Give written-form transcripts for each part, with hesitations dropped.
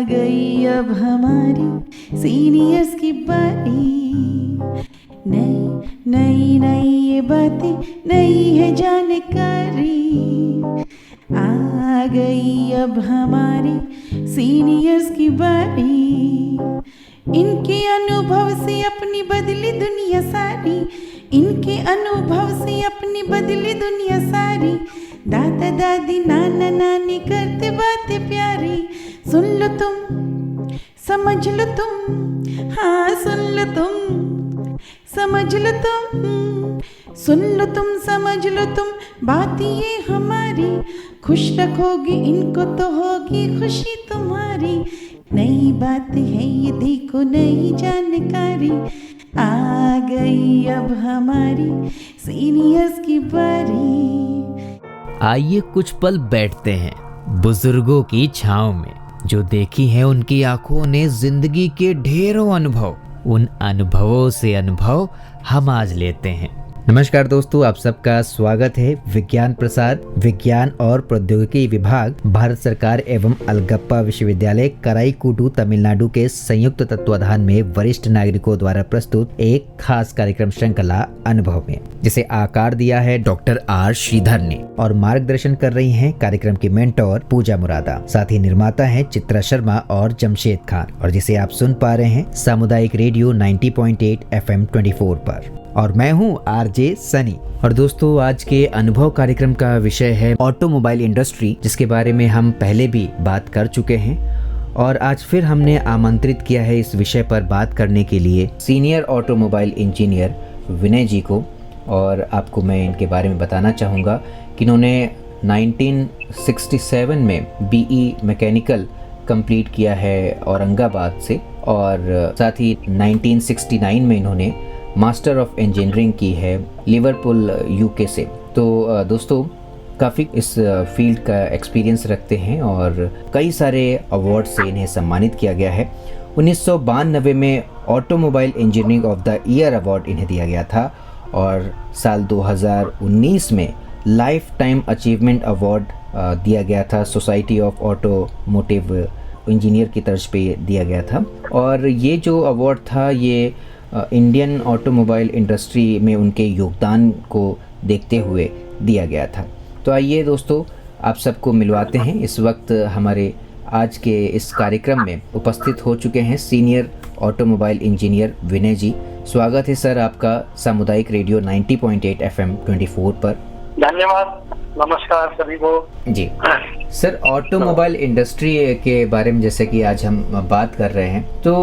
गई अब हमारी सीनियर्स की बारी। नई नई नई ये बातें, नई है जानकारी। आ गई अब हमारी सीनियर्स की बारी। इनके अनुभव से अपनी बदली दुनिया सारी। इनके अनुभव से अपनी बदली दुनिया सारी। दादा दादी नाना नानी करते बातें प्यारी। सुन लो तुम, समझ लो तुम, हाँ सुन लो तुम, समझ लो तुम। सुन लो तुम, समझ लो तुम, बात ये हमारी। खुश रखोगे इनको तो होगी खुशी तुम्हारी। नई बात है ये देखो, नई जानकारी। आ गई अब हमारी सीनियर्स की बारी। आइए कुछ पल बैठते हैं बुजुर्गों की छांव में, जो देखी है उनकी आंखों ने जिंदगी के ढेरों अनुभव। उन अनुभवों से अनुभव हम आज लेते हैं। नमस्कार दोस्तों, आप सबका स्वागत है। विज्ञान प्रसार विज्ञान और प्रौद्योगिकी विभाग, भारत सरकार एवं अलगप्पा विश्वविद्यालय कराईकुडू तमिलनाडु के संयुक्त तत्वाधान में वरिष्ठ नागरिकों द्वारा प्रस्तुत एक खास कार्यक्रम श्रृंखला अनुभव में, जिसे आकार दिया है डॉक्टर आर श्रीधर ने और मार्गदर्शन कर रही हैं कार्यक्रम की मेंटोर पूजा मुरादा। साथ ही निर्माता हैं चित्रा शर्मा और जमशेद खान, और जिसे आप सुन पा रहे हैं सामुदायिक रेडियो 90.8 FM 24 पर। और मैं हूं आरजे सनी। और दोस्तों, आज के अनुभव कार्यक्रम का विषय है ऑटोमोबाइल इंडस्ट्री, जिसके बारे में हम पहले भी बात कर चुके हैं। और आज फिर हमने आमंत्रित किया है इस विषय पर बात करने के लिए सीनियर ऑटोमोबाइल इंजीनियर विनय जी को। और आपको मैं इनके बारे में बताना चाहूँगा कि इन्होंने 1967 में बीई मैकेनिकल कंप्लीट किया है औरंगाबाद से, और साथ ही 1969 में इन्होंने मास्टर ऑफ इंजीनियरिंग की है लिवरपूल यूके से। तो दोस्तों, काफ़ी इस फील्ड का एक्सपीरियंस रखते हैं और कई सारे अवार्ड से इन्हें सम्मानित किया गया है। 1992 में automobile engineering of the year award इन्हें दिया गया था, और साल 2019 में लाइफ टाइम अचीवमेंट अवार्ड दिया गया था, सोसाइटी ऑफ ऑटोमोटिव इंजीनियर की तर्ज पे दिया गया था। और ये जो अवार्ड था, ये इंडियन ऑटोमोबाइल इंडस्ट्री में उनके योगदान को देखते हुए दिया गया था। तो आइए दोस्तों, आप सबको मिलवाते हैं। इस वक्त हमारे आज के इस कार्यक्रम में उपस्थित हो चुके हैं सीनियर ऑटोमोबाइल इंजीनियर विनय जी। स्वागत है सर आपका सामुदायिक रेडियो 90.8 FM 24 पर। धन्यवाद, नमस्कार सभी को जी। सर, ऑटोमोबाइल इंडस्ट्री के बारे में जैसे कि आज हम बात कर रहे हैं, तो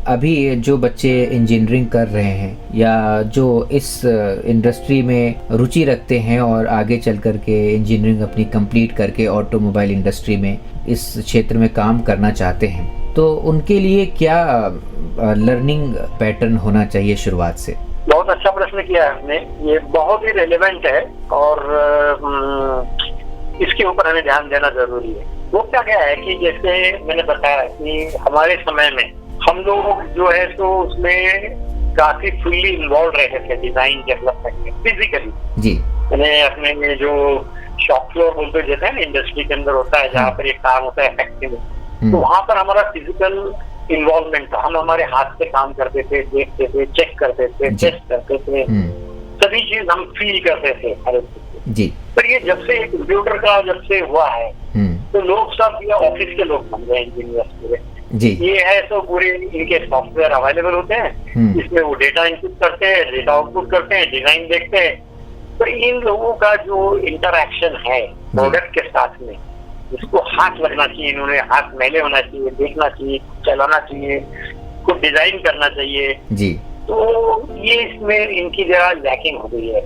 अभी जो बच्चे इंजीनियरिंग कर रहे हैं या जो इस इंडस्ट्री में रुचि रखते हैं और आगे चल कर के इंजीनियरिंग अपनी कंप्लीट करके ऑटोमोबाइल इंडस्ट्री में इस क्षेत्र में काम करना चाहते हैं, तो उनके लिए क्या लर्निंग पैटर्न होना चाहिए शुरुआत से? बहुत अच्छा प्रश्न किया है आपने। ये बहुत ही रेलेवेंट है और इसके ऊपर हमें ध्यान देना जरूरी है। वो क्या है कि जैसे मैंने बताया कि हमारे समय में हम लोग जो है तो उसमें काफी फुल्ली इन्वॉल्व रहते थे डिजाइन डेवलपमेंट में फिजिकली जी। मैंने अपने जो शॉप फ्लोर बोलते देते हैं ना, इंडस्ट्री के अंदर होता है जहाँ पर ये काम होता है फैक्ट्री में, तो वहां पर हमारा फिजिकल इन्वॉल्वमेंट था। हम हमारे हाथ से काम करते थे, देखते थे, चेक करते थे, टेस्ट करते थे, सभी चीज हम फील करते थे हर जी। पर ये जब से कंप्यूटर का जब से हुआ है तो लोग सब ये ऑफिस के लोग बन गए, इंजीनियर्स पूरे जी। ये है तो पूरे इनके सॉफ्टवेयर अवेलेबल होते हैं, इसमें वो डेटा इनपुट करते हैं, डेटा आउटपुट करते हैं, डिजाइन देखते हैं। तो इन लोगों का जो इंटरैक्शन है प्रोडक्ट के साथ में, इसको हाथ लगना चाहिए, इन्होंने हाथ मैले होना चाहिए, देखना चाहिए, चलाना चाहिए, कुछ डिजाइन करना चाहिए जी। तो ये इसमें इनकी जरा लैकिंग हो गई है।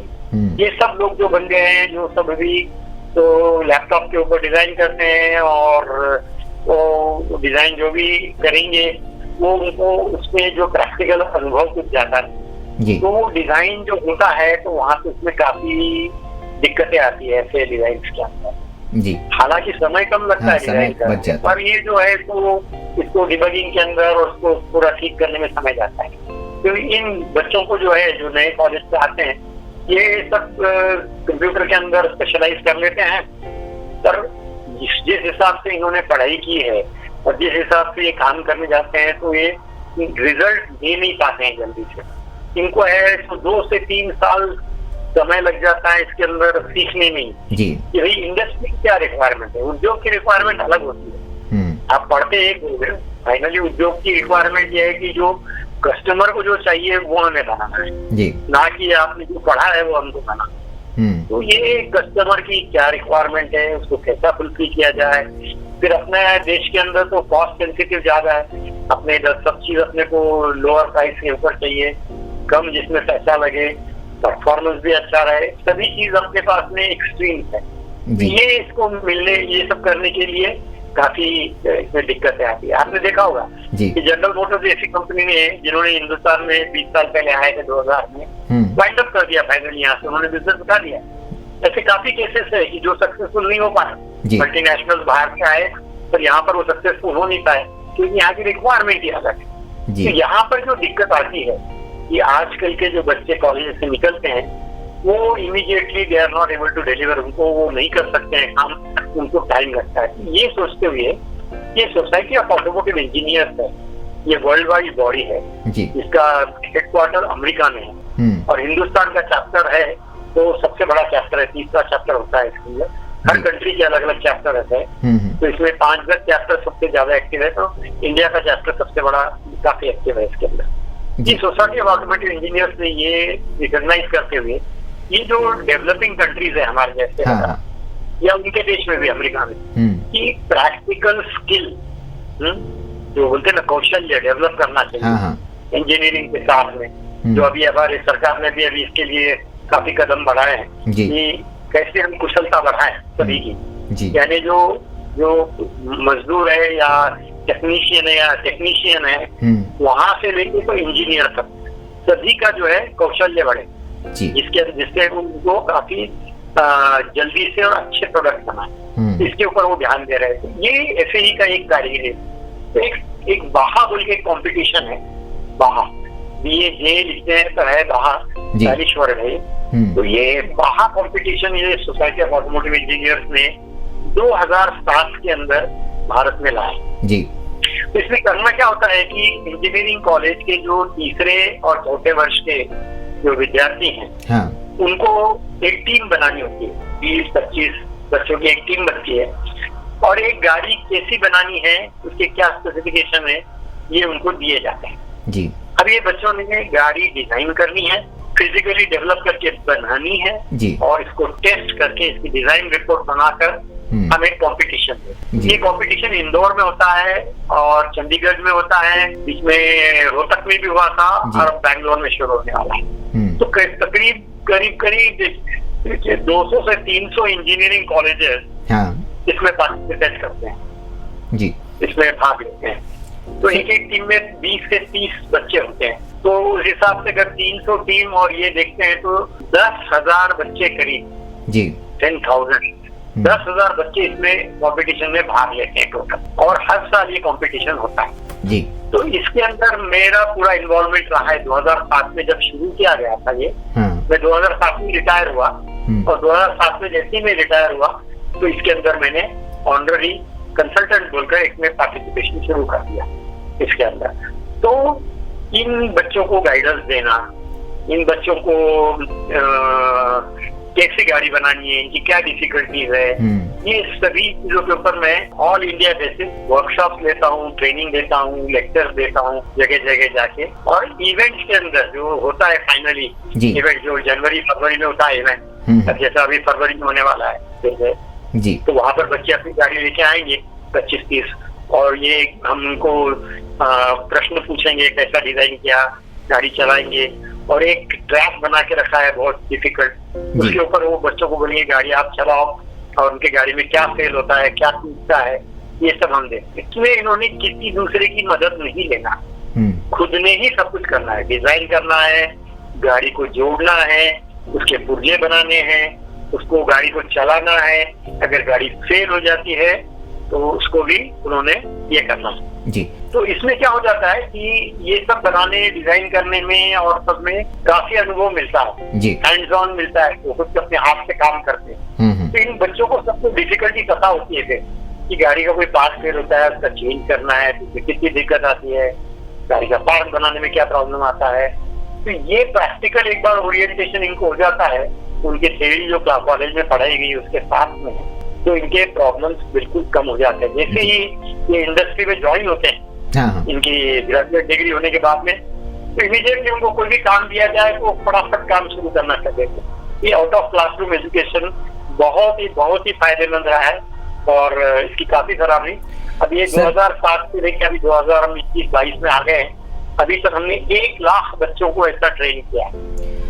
ये सब लोग जो बन गए हैं, जो सब अभी तो लैपटॉप के ऊपर डिजाइन करते हैं और वो डिजाइन जो भी करेंगे वो उनको उसमें जो प्रैक्टिकल अनुभव कुछ जाता है, तो वो डिजाइन जो होता है तो वहां पे उसमें काफी दिक्कतें आती है ऐसे डिजाइन के अंदर जी। हालांकि समय कम लगता है डिजाइन करने, पर ये जो है तो इसको डिबगिंग के अंदर और उसको पूरा ठीक करने में समय जाता है। तो इन बच्चों को जो है, जो नए कॉलेज से आते हैं, ये सब कंप्यूटर के अंदर स्पेशलाइज कर लेते हैं। पर जिस हिसाब से इन्होंने पढ़ाई की है और जिस हिसाब से ये काम करने जाते हैं तो ये रिजल्ट दे नहीं पाते हैं जल्दी से। इनको है तो 2 से 3 साल समय लग जाता है इसके अंदर सीखने में जी। कि भाई इंडस्ट्री की क्या रिक्वायरमेंट है। उद्योग की रिक्वायरमेंट अलग होती है, आप पढ़ते एक हो गए, फाइनली उद्योग की रिक्वायरमेंट ये है कि जो कस्टमर को जो चाहिए वो हमें बनाना है जी। ना कि आपने जो पढ़ा है वो हमको बनाना। तो ये कस्टमर की क्या रिक्वायरमेंट है, उसको कैसा फुलफिल किया जाए। फिर अपने देश के अंदर तो कॉस्ट सेंसिटिव ज्यादा है, अपने सब चीज अपने को लोअर प्राइस के ऊपर चाहिए, कम जिसमें पैसा लगे, परफॉर्मेंस भी अच्छा रहे, सभी चीज अपने पास में एक्सट्रीम है। ये इसको मिलने, ये सब करने के लिए काफी इसमें दिक्कतें आती है। आपने देखा होगा कि जनरल मोटर्स ऐसी कंपनी ने जिन्होंने हिंदुस्तान में 20 साल पहले आए थे 2000 में, वाइंड अप कर दिया फाइनली, यहाँ से उन्होंने बिजनेस उठा दिया। ऐसे काफी केसेस है कि जो सक्सेसफुल नहीं हो पाए, मल्टीनेशनल बाहर से आए पर यहाँ पर वो सक्सेसफुल हो नहीं पाए क्योंकि यहाँ की रिक्वायरमेंट ही अलग है। तो यहाँ पर जो दिक्कत आती है कि आजकल के जो बच्चे कॉलेज से निकलते हैं वो immediately they are not able to deliver, उनको वो नहीं कर सकते हैं काम, उनको टाइम लगता है। ये सोचते हुए ये सोसाइटी ऑफ ऑटोमोटिव इंजीनियर्स है, ये वर्ल्ड वाइड बॉडी है जिसका हेडक्वार्टर अमेरिका में है और हिंदुस्तान का चैप्टर है तो सबसे बड़ा चैप्टर है, 30वां चैप्टर होता है इसके अंदर। हर कंट्री के अलग अलग चैप्टर रहते हैं, तो इसमें 5-10 चैप्टर सबसे ज्यादा एक्टिव है, तो इंडिया का चैप्टर सबसे बड़ा काफी एक्टिव है इसके अंदर। ये सोसाइटी ऑफ ऑटोमोटिव इंजीनियर्स ने ये रिकॉग्नाइज करते हुए ये जो डेवलपिंग कंट्रीज है हमारे जैसे या उनके देश में भी अमेरिका में कि प्रैक्टिकल स्किल जो बोलते हैं ना कौशल्य डेवलप करना चाहिए इंजीनियरिंग के साथ में, जो अभी हमारे सरकार ने भी अभी इसके लिए काफी कदम बढ़ाए हैं कि कैसे हम कुशलता बढ़ाएं सभी की। यानी जो मजदूर है या टेक्नीशियन है वहां से लेके तो इंजीनियर तक सभी का जो है कौशल्य बढ़े, जिससे उनको काफी जल्दी से और अच्छे प्रोडक्ट बनाए, इसके ऊपर वो ध्यान दे रहे थे। ये ऐसे ही का एक कार्य है। तो एक बाहा बोल के कंपटीशन है, बाहा BA लिखते हैं तो है बाहा, स्टाइलिश वर्ड है। तो ये बाहा कंपटीशन ये सोसाइटी ऑफ ऑटोमोटिव इंजीनियर्स ने 2007 के अंदर भारत में लाया जी। तो इसमें करना क्या होता है कि इंजीनियरिंग कॉलेज के जो तीसरे और चौथे वर्ष के जो विद्यार्थी हैं उनको एक टीम बनानी होती है, 20-25 बच्चों की एक टीम बनती है और एक गाड़ी कैसी बनानी है, उसके क्या स्पेसिफिकेशन है, ये उनको दिए जाते हैं जी। अब ये बच्चों ने गाड़ी डिजाइन करनी है, फिजिकली डेवलप करके बनानी है जी, और इसको टेस्ट करके इसकी डिजाइन रिपोर्ट बनाकर हमें कंपटीशन है। ये कंपटीशन इंदौर में होता है और चंडीगढ़ में होता है, इसमें रोहतक में भी हुआ था और बैंगलोर में शुरू होने वाला है। तो करीब 200 से 300 इंजीनियरिंग कॉलेजेस इसमें पार्टिसिपेट करते हैं जी, इसमें भाग लेते हैं। तो एक टीम में 20 से 30 बच्चे होते हैं, तो उस हिसाब से अगर 300 टीम और ये देखते हैं तो 10,000 बच्चे करीब जी, 10,000 बच्चे इसमें कंपटीशन में भाग लेते हैं टोटल, और हर साल ये कंपटीशन होता है जी। तो इसके अंदर मेरा पूरा इन्वॉल्वमेंट रहा है। 2007 में जब शुरू किया गया था ये, मैं 2007 में रिटायर हुआ और 2007 में जैसे ही मैं रिटायर हुआ तो इसके अंदर मैंने ऑनररी कंसल्टेंट बोलकर इसमें पार्टिसिपेशन शुरू कर दिया इसके अंदर। तो इन बच्चों को गाइडेंस देना, इन बच्चों को कैसी गाड़ी बनानी है, इनकी क्या डिफिकल्टीज है, ये सभी चीजों के ऊपर मैं ऑल इंडिया बेसिस वर्कशॉप लेता हूँ, ट्रेनिंग देता हूँ, लेक्चर्स देता हूँ जगह जगह जाके। और इवेंट्स के अंदर जो होता है फाइनली इवेंट जो जनवरी-फरवरी में होता है इवेंट, जैसा अभी फरवरी में होने वाला है जी, तो वहां पर बच्चे अपनी गाड़ी लेके आएंगे 25-30 और ये हम उनको प्रश्न पूछेंगे कैसा डिजाइन किया, गाड़ी चलाएंगे और एक ट्रैक बना के रखा है बहुत डिफिकल्ट, उसके ऊपर वो बच्चों को बोलेंगे गाड़ी आप चलाओ और उनके गाड़ी में क्या फेल होता है, क्या टूटता है, ये सब हम देखते हैं। इसमें इन्होंने किसी दूसरे की मदद नहीं लेना, खुद ने ही सब कुछ करना है, डिजाइन करना है, गाड़ी को जोड़ना है, उसके पुर्जे बनाने हैं, उसको गाड़ी को चलाना है, अगर गाड़ी फेल हो जाती है तो उसको भी उन्होंने ये करना है जी। तो इसमें क्या हो जाता है कि ये सब बनाने डिजाइन करने में और सब में काफी अनुभव मिलता है जी, हैंड्स ऑन मिलता है, वो खुद अपने हाथ से काम करते हैं। तो इन बच्चों को सबको डिफिकल्टी पता होती है कि गाड़ी का कोई पार्ट फेल होता है, उसका चेंज करना है तो कितनी दिक्कत आती है, गाड़ी का पार्ट बनाने में क्या प्रॉब्लम आता है। तो ये प्रैक्टिकल एक बार ओरिएंटेशन इनको हो जाता है, उनकी थ्योरी जो कॉलेज में पढ़ाई गई उसके साथ में, तो इनके प्रॉब्लम्स बिल्कुल कम हो जाते हैं। जैसे ही ये इंडस्ट्री में ज्वाइन होते हैं, हाँ। इनकी ग्रेजुएट डिग्री होने के बाद में, तो इमीडिएटली उनको कोई भी काम दिया जाए तो फटाफट काम शुरू करना चाहिए। ये आउट ऑफ क्लासरूम एजुकेशन बहुत ही फायदेमंद रहा है और इसकी काफी सराहनीय। अभी ये 2007 से लेकर अभी 2021-22 में आ गए हैं, अभी तक हमने 1 लाख बच्चों को ऐसा ट्रेन किया है,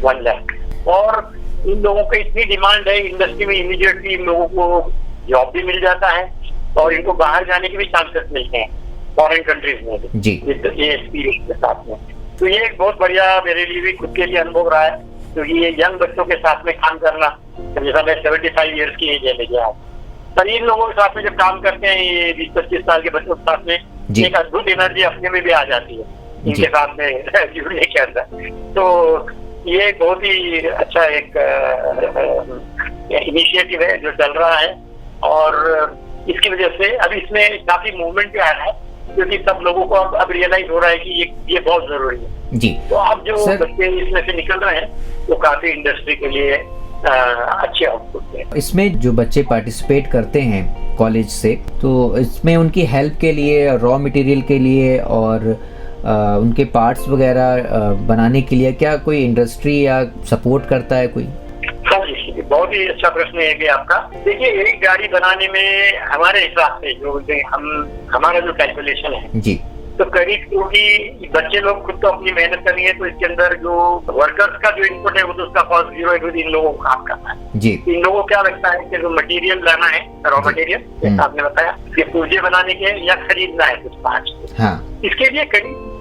1 लाख। और इन लोगों की इतनी डिमांड है इंडस्ट्री में, इमीडिएटली इन लोगों को जॉब भी मिल जाता है और इनको बाहर जाने के भी चांसेस मिलते हैं फॉरेन कंट्रीज में भी, ये एक्सपीरियंस के साथ में। तो ये एक बहुत बढ़िया मेरे लिए भी खुद के लिए अनुभव रहा है, क्योंकि ये यंग बच्चों के साथ में काम करना, जैसा मैं 75 ईयर्स की एज है मेरी आज, पर इन लोगों के साथ में जब काम करते हैं, ये 20-25 साल के बच्चों के साथ में, एक अद्भुत एनर्जी अपने में भी आ जाती है इनके साथ में जुड़ने के अंदर। तो ये बहुत ही अच्छा एक इनिशिएटिव है जो चल रहा है और इसकी वजह से अभी इसमें काफी मूवमेंट भी आ रहा है, क्योंकि सब लोगों को अब रियलाइज हो रहा है कि ये बहुत जरूरी है जी। तो अब जो बच्चे इसमें से निकल रहे हैं वो काफी इंडस्ट्री के लिए अच्छे आउटपुट है। इसमें जो बच्चे पार्टिसिपेट करते हैं कॉलेज से, तो इसमें उनकी हेल्प के लिए, रॉ मटेरियल के लिए और उनके पार्ट्स वगैरह बनाने के लिए क्या कोई इंडस्ट्री या सपोर्ट करता है कोई? हाँ जी, बहुत ही अच्छा प्रश्न है ये आपका। देखिए, एक गाड़ी बनाने में हमारे हिसाब से जो हमारा जो कैलकुलेशन है जी, तो करीब, क्योंकि बच्चे लोग खुद तो अपनी मेहनत करनी है, तो इसके अंदर जो वर्कर्स का जो इनपुट है वो तो उसका कॉस्ट जीरो है, इन लोगों को काम करना है जी। इन लोगों को क्या लगता है कि जो मटेरियल लाना है, रॉ मटेरियल, जैसा आपने बताया, ये पुर्जे बनाने के या खरीदना है कुछ पार्ट्स, हाँ, इसके लिए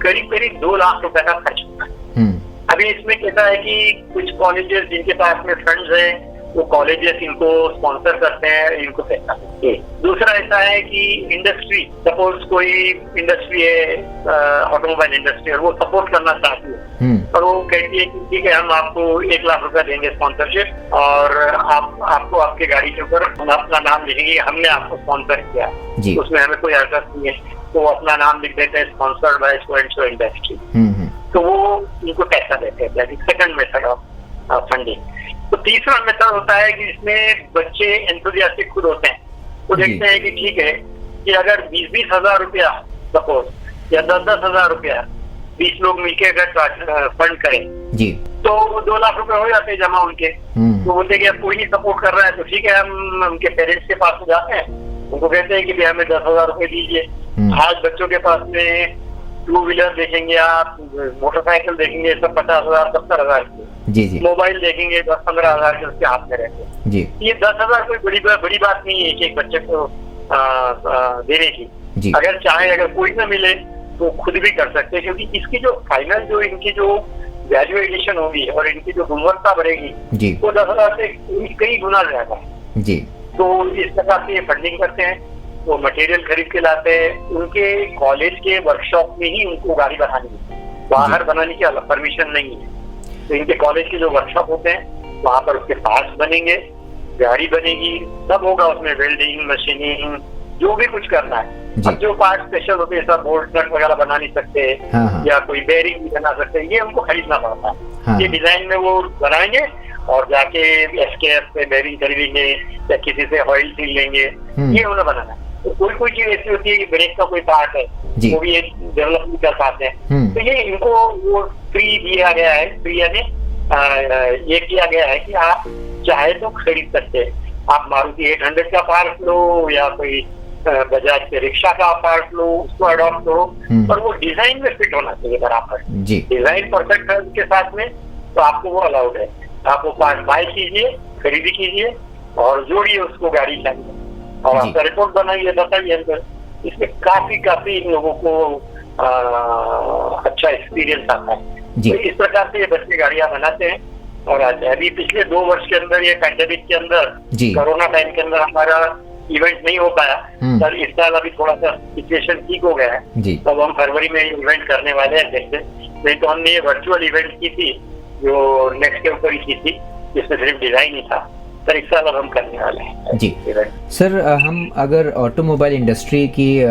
करीब 2 लाख रुपए का खर्च होता है। अभी इसमें कहता है कि कुछ कॉलेजेस जिनके पास में फंड्स हैं, वो कॉलेजेस इनको स्पॉन्सर करते हैं, इनको पैसा देते हैं। दूसरा ऐसा है कि इंडस्ट्री, सपोज कोई इंडस्ट्री है, ऑटोमोबाइल इंडस्ट्री, और वो सपोर्ट करना चाहती है और वो कहती है कि ठीक है, हम आपको 1 लाख रुपया देंगे स्पॉन्सरशिप, और आपको आपके गाड़ी के ऊपर हम अपना नाम लिखेंगे, हमने आपको स्पॉन्सर किया, उसमें हमें कोई हरकत नहीं है, तो अपना नाम लिख देते हैं, sponsored by so and so industry, तो वो उनको पैसा देते हैं। Second method of funding. तो तीसरा मेथड होता है कि इसमें बच्चे एंथुसियास्टिक खुद होते हैं, वो देखते हैं कि ठीक है कि अगर 20-20 हजार रुपया सपोज, या 10-10 हजार रुपया 20 लोग मिलकर अगर फंड करें जी, तो 2 लाख रुपए हो जाते हैं जमा उनके। तो बोलते कि कोई नहीं सपोर्ट कर रहा है, तो ठीक है, हम उनके पेरेंट्स के पास जाते हैं, उनको कहते हैं कि हमें 10,000 रुपए दीजिए। आज बच्चों के पास में 2 व्हीलर देखेंगे आप, मोटरसाइकिल देखेंगे, सब 50,000 70,000 जी, मोबाइल देखेंगे 10-15 हजार के उसके हाथ में रहते हैं जी। ये 10,000 कोई बड़ी बात नहीं है एक बच्चे को देने की जी। अगर चाहे, अगर कोई ना मिले तो खुद भी कर सकते हैं, क्योंकि इसकी जो फाइनल जो इनकी जो वैल्यू एडिशन होगी और इनकी जो गुणवत्ता बढ़ेगी जी, वो 10,000 से कई गुना ज्यादा है जी। तो इस प्रकार से ये फंडिंग करते हैं, वो मटेरियल खरीद के लाते हैं, उनके कॉलेज के वर्कशॉप में ही उनको गाड़ी बनानी है, बाहर बनाने की अलग परमिशन नहीं है। तो इनके कॉलेज के जो वर्कशॉप होते हैं वहाँ पर उसके पार्ट्स बनेंगे, गाड़ी बनेगी, सब होगा उसमें, वेल्डिंग, मशीनिंग, जो भी कुछ करना है। अब जो पार्ट स्पेशल होते हैं, सब बोल्ट नट वगैरह बना नहीं सकते, या कोई बेरिंग भी बना सकते, ये उनको खरीदना पड़ता है। ये डिजाइन में वो बनाएंगे और जाके SKF से बेरिंग खरीदेंगे या किसी से ऑयल सील लेंगे, ये उन्हें बनाना है। तो कोई चीज ऐसी होती है कि ब्रेक का कोई पार्ट है, वो भी ये डेवलप नहीं कर पाते हैं, तो ये इनको वो फ्री दिया गया है। फ्री यानी ये किया गया है कि आप चाहे तो खरीद सकते हैं, आप मारुति 800 का पार्ट लो या कोई बजाज के रिक्शा का पार्ट लो, उसको अडॉप्ट करो, और वो डिजाइन में फिट होना चाहिए बराबर, डिजाइन परफेक्ट है उसके साथ में, तो आपको वो अलाउड है। आप वो पार्ट बाय कीजिए, खरीदी कीजिए और जोड़िए उसको गाड़ी के अंदर, और आपका रिपोर्ट बनाइए, बताइए अंदर। इसमें काफी इन लोगों को अच्छा एक्सपीरियंस आता है। तो इस प्रकार से ये बच्चे गाड़ियां बनाते हैं। और अभी पिछले 2 वर्ष के अंदर, ये पैंडेमिक के अंदर, कोरोना टाइम के अंदर हमारा इवेंट नहीं हो पाया, पर इस साल अभी थोड़ा सा सिचुएशन ठीक हो गया है, तो हम फरवरी में इवेंट करने वाले हैं देखते। नहीं तो हमने ये वर्चुअल इवेंट की थी जो नेक्स्ट के ऊपर ही की थी, जिसमें सिर्फ डिजाइन ही था। सर इस साल अब हम करने वाले हैं जी सर, हम अगर ऑटोमोबाइल इंडस्ट्री की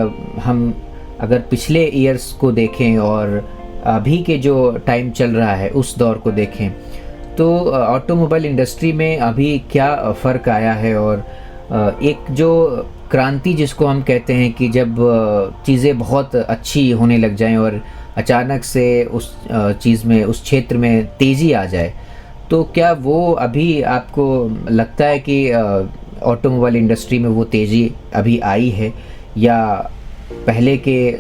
हम अगर पिछले ईयर्स को देखें और अभी के जो टाइम चल रहा है उस दौर को देखें, तो ऑटोमोबाइल इंडस्ट्री में अभी क्या फ़र्क आया है, और एक जो क्रांति जिसको हम कहते हैं कि जब चीज़ें बहुत अच्छी होने लग जाएं और अचानक से उस चीज़ में, उस क्षेत्र में तेज़ी आ जाए, तो क्या वो अभी आपको लगता है कि ऑटोमोबाइल इंडस्ट्री में वो तेज़ी अभी आई है, या पहले के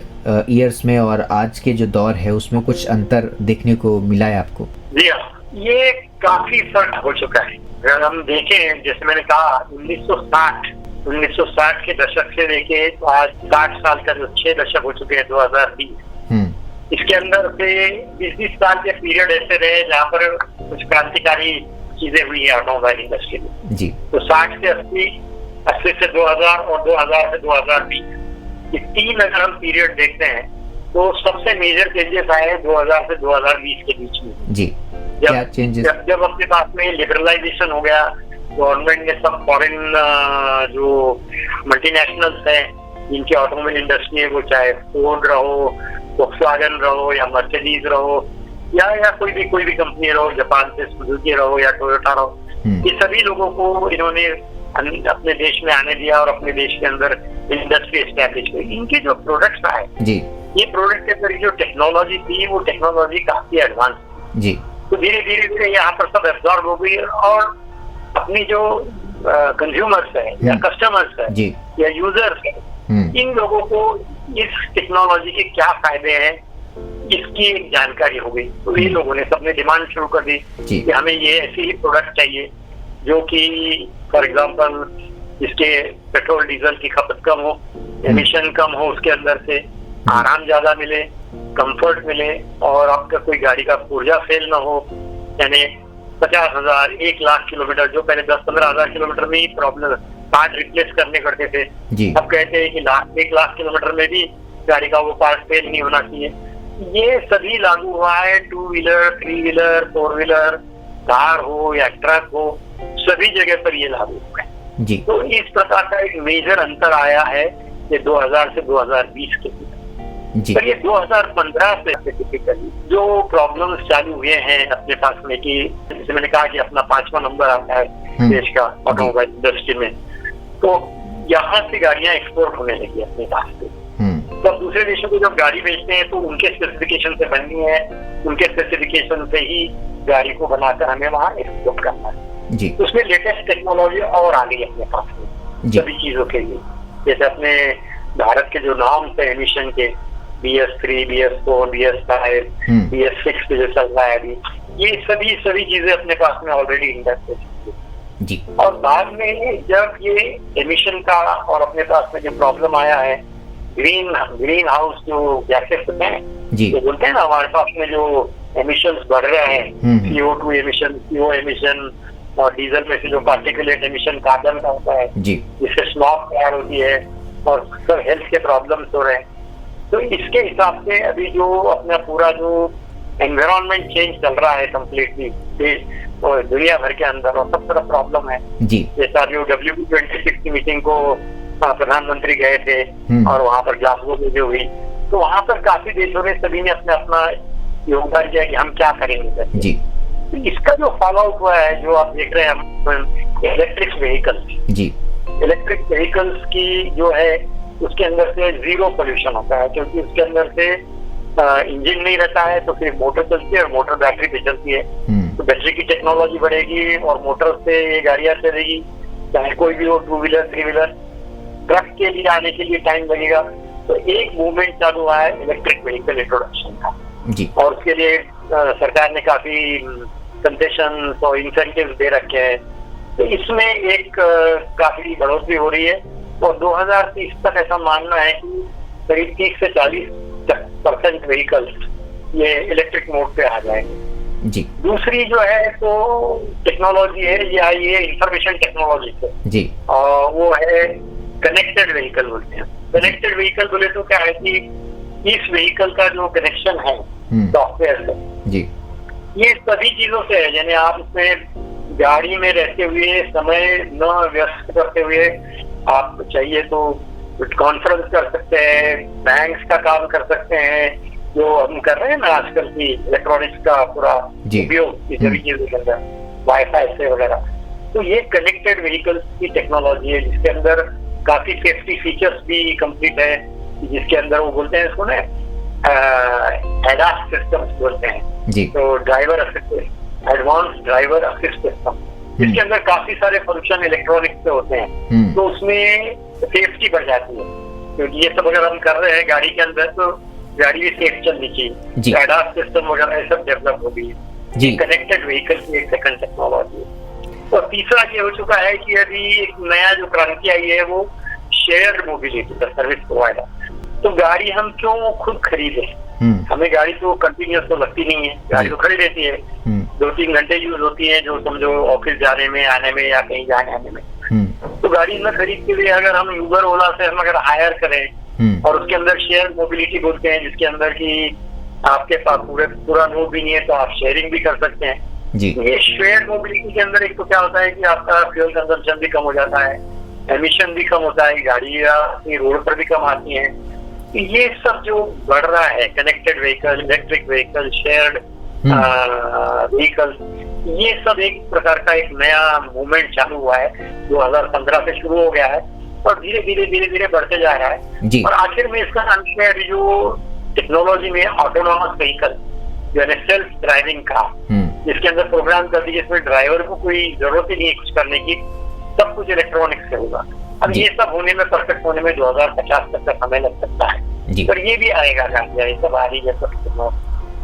ईयर्स में और आज के जो दौर है उसमें कुछ अंतर देखने को मिला है आपको? जी हाँ, ये काफी फर्क हो चुका है। अगर हम देखें, जैसे मैंने कहा 1960 के दशक से लेके आज 60 साल का जो 6 दशक हो चुके हैं 2020, इसके अंदर से 20 साल के पीरियड ऐसे रहे जहाँ पर कुछ क्रांतिकारी चीजें हुई है ऑटोमोबाइल इंडस्ट्री में जी। तो 60 से 80 से 2000 और 2000 से 2020, ये 3 अगर हम पीरियड देखते हैं तो सबसे मेजर चेंजेस आए हैं 2000 से 2020 के बीच में जी। क्या चेंजेस? जब अपने पास में लिबरलाइजेशन हो गया, गवर्नमेंट ने सब फॉरेन जो मल्टीनेशनल्स हैं जिनकी ऑटोमोबाइल इंडस्ट्री है, वो चाहे फोर्ड रहो, वोक्सवैगन रहो या मर्सिडीज रहो या कोई भी कंपनी रहो, जापान से सुजुकी रहो या टोयोटा रहो, ये सभी लोगों को इन्होंने अपने देश में आने दिया और अपने देश के अंदर इंडस्ट्री एस्टैब्लिश हुई। इनके जो प्रोडक्ट्स आए जी, ये प्रोडक्ट के अंदर जो टेक्नोलॉजी थी वो टेक्नोलॉजी काफी एडवांस जी। तो धीरे धीरे यहाँ पर सब एब्जॉर्ब हो गई और अपनी जो कंज्यूमर्स है या कस्टमर्स है जी, या यूजर्स है, इन लोगों को इस टेक्नोलॉजी के क्या फायदे हैं इसकी जानकारी हो गई। तो ये लोगों ने सबने डिमांड शुरू कर दी कि हमें ये ऐसे ही प्रोडक्ट चाहिए जो कि फॉर एग्जांपल जिसके पेट्रोल डीजल की खपत कम हो, एमिशन कम हो, उसके अंदर से आराम ज्यादा मिले, कंफर्ट मिले और आपका कोई गाड़ी का पुर्जा फेल ना हो। यानी 50,000 1,00,000 किलोमीटर, जो पहले 10-15 हजार किलोमीटर में ही प्रॉब्लम पार्ट रिप्लेस करने पड़ते थे, अब कहते हैं कि 1,00,000 किलोमीटर में भी गाड़ी का वो पार्ट फेल नहीं होना चाहिए। ये सभी लागू हुआ है 2 व्हीलर, 3 व्हीलर, 4 व्हीलर, कार हो या ट्रक हो, सभी जगह पर ये लागू हुआ है जी। तो इस प्रकार का एक मेजर अंतर आया है ये 2000 से 2020 के बीच। पर ये 2015 से स्पेसिफिकली जो प्रॉब्लम्स चालू हुए हैं अपने पास में, कि जैसे मैंने कहा कि अपना 5वां नंबर आता है देश का ऑटोमोबाइल इंडस्ट्री में, तो यहाँ से गाड़ियां एक्सपोर्ट होने लगी अपने पास से। तो अब दूसरे देशों को जब गाड़ी बेचते हैं तो उनके स्पेसिफिकेशन से बननी है, उनके स्पेसिफिकेशन से ही गाड़ी को बनाकर हमें वहाँ एक्सपोर्ट करना है जी। तो उसमें लेटेस्ट टेक्नोलॉजी और आ गई अपने पास में सभी चीजों के लिए। जैसे अपने भारत के जो नॉर्म्स है एमिशन के, BS3, BS4, BS5, BS6 पे जो चल रहा है अभी, ये सभी चीजें अपने पास में ऑलरेडी इंडस्ट्री जी। और बाद में जब ये एमिशन का और अपने पास में जो प्रॉब्लम आया है ग्रीन हाउस जो गैसेस हैं जी, तो बोलते हैं ना हमारे पास में जो एमिशंस बढ़ रहे हैं, CO2 एमिशन, CO एमिशन और डीजल में से जो पार्टिकुलेट एमिशन कार्बन का होता है जी, जिससे स्मॉग तैयार होती है और सब हेल्थ के प्रॉब्लम्स हो रहे हैं। तो इसके हिसाब से अभी जो अपना पूरा जो एनवायरमेंट चेंज चल रहा है कम्प्लीटली दुनिया भर के अंदर और सब तरफ प्रॉब्लम है जी। जैसा जो WP26 की मीटिंग को प्रधानमंत्री गए थे और वहाँ पर ग्लासगो में जो हुई, तो वहाँ पर काफी देशों ने सभी ने अपना योगदान किया कि हम क्या करेंगे जी। तो इसका जो फॉलो आउट हुआ है जो आप देख रहे हैं हम इलेक्ट्रिक व्हीकल्स जी, इलेक्ट्रिक व्हीकल्स की जो है उसके अंदर से 0 पोल्यूशन होता है, क्योंकि उसके अंदर से इंजन नहीं रहता है तो फिर मोटर चलती है और मोटर बैटरी पे चलती है। तो बैटरी की टेक्नोलॉजी बढ़ेगी और मोटर से ये गाड़ियां चलेगी, चाहे कोई भी हो, 2 व्हीलर 3 व्हीलर। ट्रक के लिए आने के लिए टाइम लगेगा। तो एक मूवमेंट चालू हुआ है इलेक्ट्रिक व्हीकल इंट्रोडक्शन का जी, और उसके लिए सरकार ने काफी कंसेशन और इंसेंटिव दे रखे हैं। तो इसमें एक काफी बढ़ोतरी हो रही है और 2030 तक ऐसा मानना है कि करीब 30 से 40% व्हीकल्स ये इलेक्ट्रिक मोड पे आ जाएंगे जी। दूसरी जो है तो टेक्नोलॉजी है, ये आई है इंफॉर्मेशन टेक्नोलॉजी से जी, और वो है कनेक्टेड व्हीकल बोलते हैं। कनेक्टेड व्हीकल बोले तो क्या है कि इस व्हीकल का जो कनेक्शन है सॉफ्टवेयर से जी, ये सभी चीजों से है। यानी आप उसमें गाड़ी में रहते हुए समय न व्यस्त करते हुए आप चाहिए तो कॉन्फ्रेंस कर सकते हैं, बैंक्स का काम कर सकते हैं, जो हम कर रहे हैं ना आजकल की इलेक्ट्रॉनिक्स का पूरा उपयोग इस तरीके के अंदर, वाईफाई से वगैरह। तो ये कनेक्टेड व्हीकल्स की टेक्नोलॉजी है जिसके अंदर काफी सेफ्टी फीचर्स भी कंप्लीट है, जिसके अंदर वो बोलते हैं इसको ना एडास सिस्टम्स बोलते हैं जी। तो driver assist, advance driver assist system, जिसके अंदर काफी सारे फंक्शन इलेक्ट्रॉनिक्स पे होते हैं, तो उसमें सेफ्टी बढ़ जाती है। क्योंकि ये सब अगर हम कर रहे हैं गाड़ी के अंदर तो गाड़ी भी सेफ चलनी चाहिए, एडास सिस्टम वगैरह ये सब डेवलप हो गई है। कनेक्टेड व्हीकल की एक सेकंड टेक्नोलॉजी है। और तीसरा ये हो चुका है कि अभी एक नया जो क्रांति आई है वो शेयर्ड मोबिलिटी का सर्विस प्रोवाइडर। तो गाड़ी हम क्यों खुद खरीदे, हमें गाड़ी तो कंटिन्यूस तो लगती नहीं है, गाड़ी तो खड़ी रहती है, 2-3 घंटे यूज होती है, जो समझो ऑफिस जाने में आने में या कहीं जाने आने में। तो गाड़ी न खरीद के लिए अगर हम यूबर ओला से हम अगर हायर करें और उसके अंदर शेयर मोबिलिटी बोलते हैं, जिसके अंदर की आपके पास पूरा नो भी नहीं है तो आप शेयरिंग भी कर सकते हैं जी। ये शेयर मोबिलिटी के अंदर एक तो क्या होता है कि आपका फ्यूल कंजम्पशन भी कम हो जाता है, एमिशन भी कम होता है, गाड़ियाँ रोड पर भी कम आती हैं। ये सब जो बढ़ रहा है connected vehicle, electric vehicle, shared vehicle, ये सब एक प्रकार का एक नया मूवमेंट चालू हुआ है 2015 से शुरू हो गया है और धीरे धीरे बढ़ते जा रहा है। और आखिर में इसका अंत में जो टेक्नोलॉजी में ऑटोनॉमस व्हीकल यानी सेल्फ ड्राइविंग कार, जिसके अंदर प्रोग्राम कर दिए, इसमें ड्राइवर को कोई जरूरत ही नहीं है कुछ करने की, सब कुछ इलेक्ट्रॉनिक्स से होगा। अब ये सब होने में, परफेक्ट होने में 2050 तक का समय लग सकता है, पर ये भी आएगा गाड़ियाँ, ये सब आ रही है सब।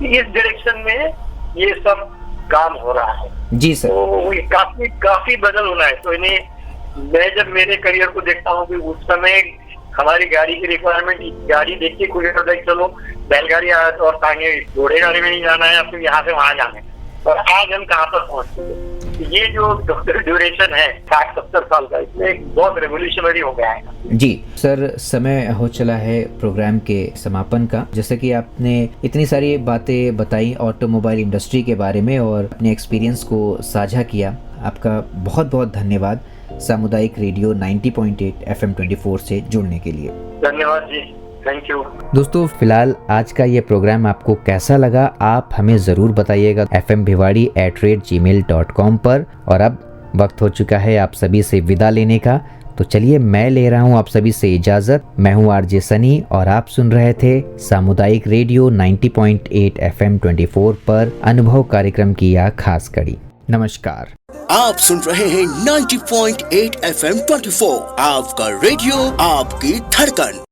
इस डायरेक्शन में ये सब काम हो रहा है जी सर। तो काफी बदल होना है। तो इन्हें मैं जब मेरे करियर को देखता हूँ कि उस समय हमारी गाड़ी की रिक्वायरमेंट, गाड़ी देख के कोई चलो बैलगाड़ी और तांगे घोड़े गाड़ी में नहीं जाना है, अब यहाँ से वहां जाना है, और आज हम कहाँ पर पहुंच चुके। ये जो ड्यूरेशन है 60-70 साल का, इसमें बहुत रेवोल्यूशनरी हो गया है जी। सर समय हो चला है प्रोग्राम के समापन का। जैसे कि आपने इतनी सारी बातें बताई ऑटोमोबाइल इंडस्ट्री के बारे में और अपने एक्सपीरियंस को साझा किया, आपका बहुत बहुत धन्यवाद सामुदायिक रेडियो 90.8 FM 24 से जुड़ने के लिए। धन्यवाद जी, थैंक यू। दोस्तों फिलहाल आज का ये प्रोग्राम आपको कैसा लगा आप हमें ज़रूर बताइएगा fmbhiwadi@gmail.com पर। और अब वक्त हो चुका है आप सभी से विदा लेने का, तो चलिए मैं ले रहा हूँ आप सभी से इजाज़त। मैं हूँ आरजे सनी और आप सुन रहे थे सामुदायिक रेडियो 90.8 FM 24 पर अनुभव कार्यक्रम की यह खास कड़ी। नमस्कार। आप सुन रहे हैं 90.8 FM 24, आपका रेडियो, आपकी धड़कन।